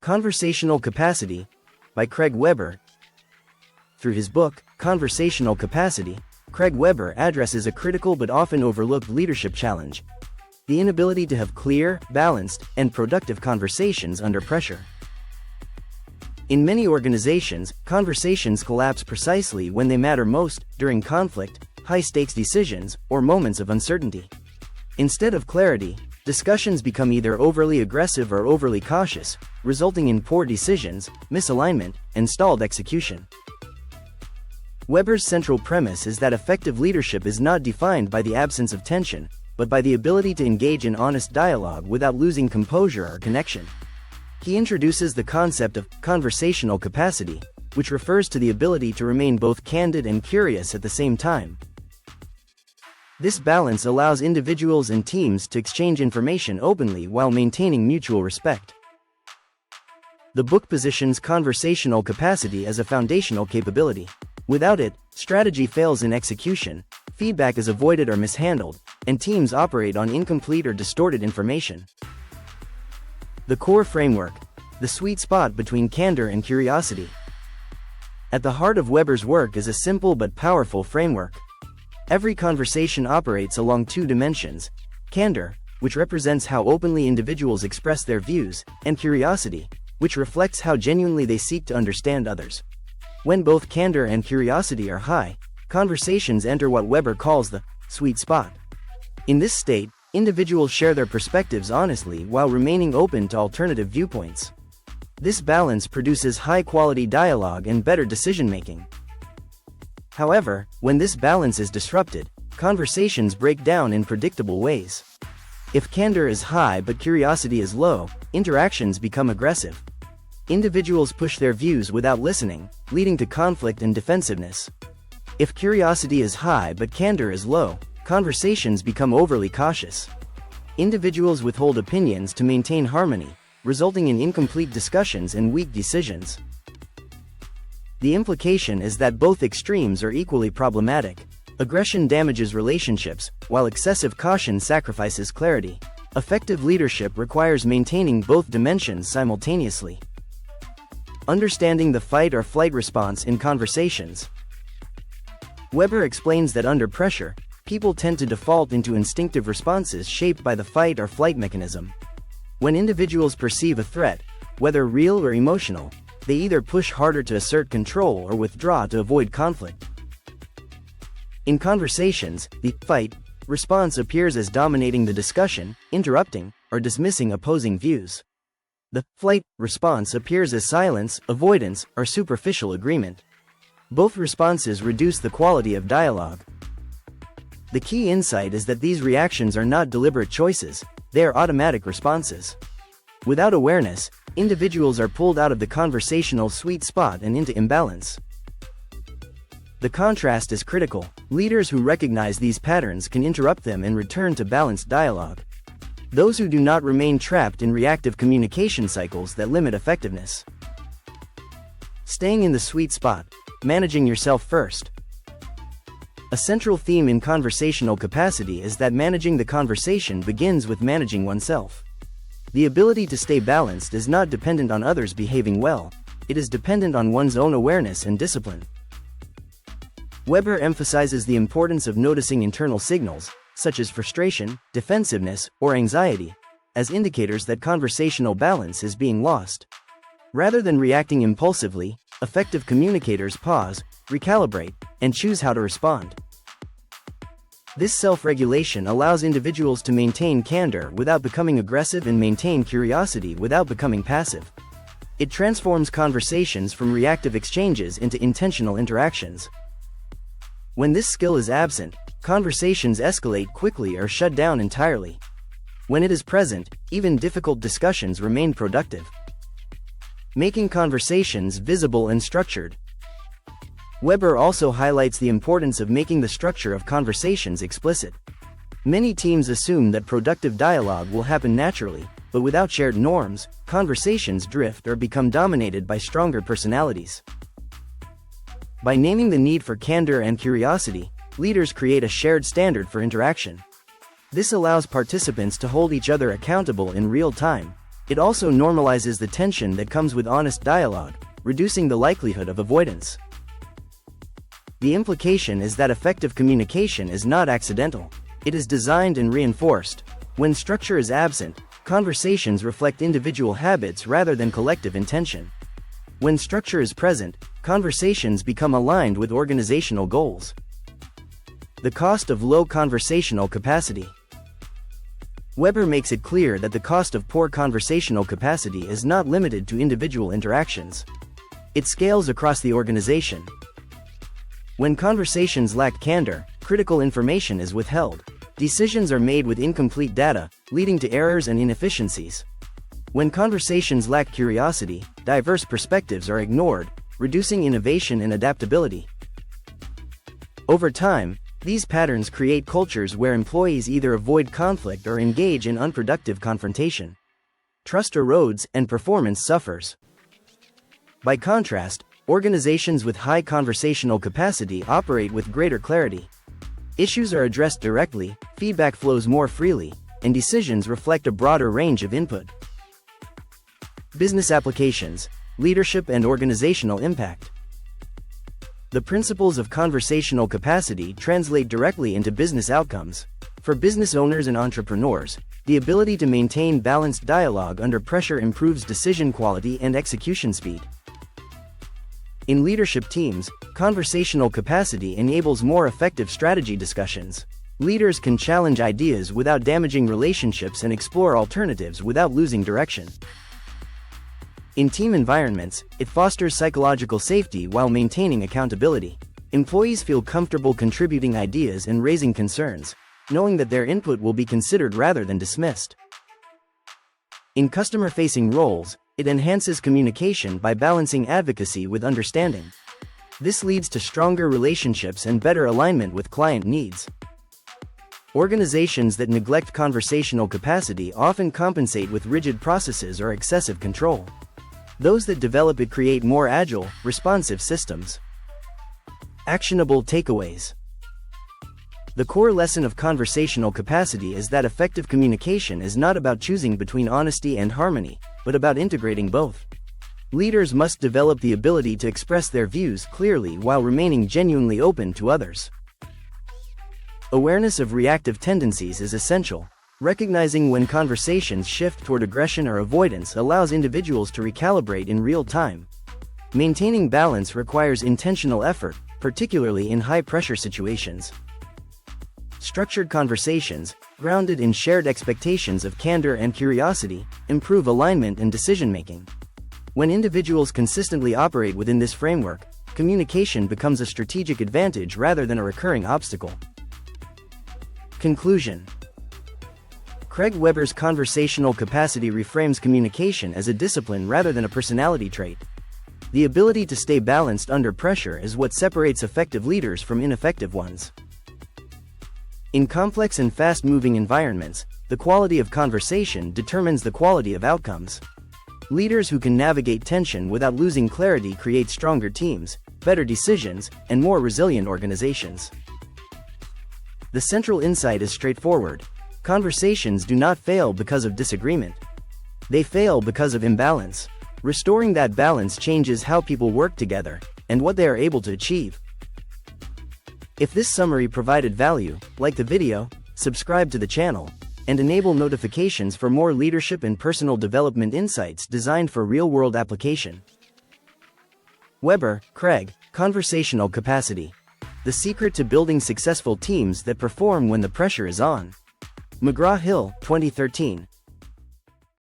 Conversational Capacity, by Craig Weber. Through his book, Conversational Capacity, Craig Weber addresses a critical but often overlooked leadership challenge: the inability to have clear, balanced, and productive conversations under pressure. In many organizations, conversations collapse precisely when they matter most, during conflict, high-stakes decisions, or moments of uncertainty. Instead of clarity, discussions become either overly aggressive or overly cautious, resulting in poor decisions, misalignment, and stalled execution. Weber's central premise is that effective leadership is not defined by the absence of tension, but by the ability to engage in honest dialogue without losing composure or connection. He introduces the concept of conversational capacity, which refers to the ability to remain both candid and curious at the same time. This balance allows individuals and teams to exchange information openly while maintaining mutual respect. The book positions conversational capacity as a foundational capability. Without it, strategy fails in execution, feedback is avoided or mishandled, and teams operate on incomplete or distorted information. The core framework: the sweet spot between candor and curiosity. At the heart of Weber's work is a simple but powerful framework. Every conversation operates along two dimensions: candor, which represents how openly individuals express their views, and curiosity, which reflects how genuinely they seek to understand others. When both candor and curiosity are high, conversations enter what Weber calls the sweet spot. In this state, individuals share their perspectives honestly while remaining open to alternative viewpoints. This balance produces high-quality dialogue and better decision-making. However, when this balance is disrupted, conversations break down in predictable ways. If candor is high but curiosity is low, interactions become aggressive. Individuals push their views without listening, leading to conflict and defensiveness. If curiosity is high but candor is low, conversations become overly cautious. Individuals withhold opinions to maintain harmony, resulting in incomplete discussions and weak decisions. The implication is that both extremes are equally problematic. Aggression damages relationships, while excessive caution sacrifices clarity. Effective leadership requires maintaining both dimensions simultaneously. Understanding the fight or flight response in conversations. Weber explains that under pressure, people tend to default into instinctive responses shaped by the fight or flight mechanism. When individuals perceive a threat, whether real or emotional, they either push harder to assert control or withdraw to avoid conflict. In conversations, the fight response appears as dominating the discussion, interrupting, or dismissing opposing views. The flight response appears as silence, avoidance, or superficial agreement. Both responses reduce the quality of dialogue. The key insight is that these reactions are not deliberate choices, they are automatic responses. Without awareness, individuals are pulled out of the conversational sweet spot and into imbalance. The contrast is critical. Leaders who recognize these patterns can interrupt them and return to balanced dialogue. Those who do not remain trapped in reactive communication cycles that limit effectiveness. Staying in the sweet spot, managing yourself first. A central theme in conversational capacity is that managing the conversation begins with managing oneself. The ability to stay balanced is not dependent on others behaving well, it is dependent on one's own awareness and discipline. Weber emphasizes the importance of noticing internal signals, such as frustration, defensiveness, or anxiety, as indicators that conversational balance is being lost. Rather than reacting impulsively, effective communicators pause, recalibrate, and choose how to respond. This self-regulation allows individuals to maintain candor without becoming aggressive and maintain curiosity without becoming passive. It transforms conversations from reactive exchanges into intentional interactions. When this skill is absent, conversations escalate quickly or shut down entirely. When it is present, even difficult discussions remain productive. Making conversations visible and structured. Weber also highlights the importance of making the structure of conversations explicit. Many teams assume that productive dialogue will happen naturally, but without shared norms, conversations drift or become dominated by stronger personalities. By naming the need for candor and curiosity, leaders create a shared standard for interaction. This allows participants to hold each other accountable in real time, It also normalizes the tension that comes with honest dialogue, reducing the likelihood of avoidance. The implication is that effective communication is not accidental. It is designed and reinforced. When structure is absent, conversations reflect individual habits rather than collective intention. When structure is present, conversations become aligned with organizational goals. The cost of low conversational capacity. Weber makes it clear that the cost of poor conversational capacity is not limited to individual interactions. It scales across the organization. When conversations lack candor, critical information is withheld. Decisions are made with incomplete data, leading to errors and inefficiencies. When conversations lack curiosity, diverse perspectives are ignored, reducing innovation and adaptability. Over time, these patterns create cultures where employees either avoid conflict or engage in unproductive confrontation. Trust erodes and performance suffers. By contrast, organizations with high conversational capacity operate with greater clarity. Issues are addressed directly, feedback flows more freely, and decisions reflect a broader range of input. Business applications, leadership and organizational impact. The principles of conversational capacity translate directly into business outcomes. For business owners and entrepreneurs, the ability to maintain balanced dialogue under pressure improves decision quality and execution speed. In leadership teams, conversational capacity enables more effective strategy discussions. Leaders can challenge ideas without damaging relationships and explore alternatives without losing direction. In team environments, it fosters psychological safety while maintaining accountability. Employees feel comfortable contributing ideas and raising concerns, knowing that their input will be considered rather than dismissed. In customer-facing roles, it enhances communication by balancing advocacy with understanding. This leads to stronger relationships and better alignment with client needs. Organizations that neglect conversational capacity often compensate with rigid processes or excessive control. Those that develop it create more agile, responsive systems. Actionable takeaways. The core lesson of conversational capacity is that effective communication is not about choosing between honesty and harmony, but about integrating both. Leaders must develop the ability to express their views clearly while remaining genuinely open to others. Awareness of reactive tendencies is essential. Recognizing when conversations shift toward aggression or avoidance allows individuals to recalibrate in real time. Maintaining balance requires intentional effort, particularly in high-pressure situations. Structured conversations, grounded in shared expectations of candor and curiosity, improve alignment and decision-making. When individuals consistently operate within this framework, communication becomes a strategic advantage rather than a recurring obstacle. Conclusion. Craig Weber's conversational capacity reframes communication as a discipline rather than a personality trait. The ability to stay balanced under pressure is what separates effective leaders from ineffective ones. In complex and fast-moving environments, the quality of conversation determines the quality of outcomes. Leaders who can navigate tension without losing clarity create stronger teams, better decisions, and more resilient organizations. The central insight is straightforward. Conversations do not fail because of disagreement. They fail because of imbalance. Restoring that balance changes how people work together and what they are able to achieve. If this summary provided value, like the video, subscribe to the channel, and enable notifications for more leadership and personal development insights designed for real-world application. Weber, Craig, Conversational Capacity. The secret to building successful teams that perform when the pressure is on. McGraw-Hill, 2013.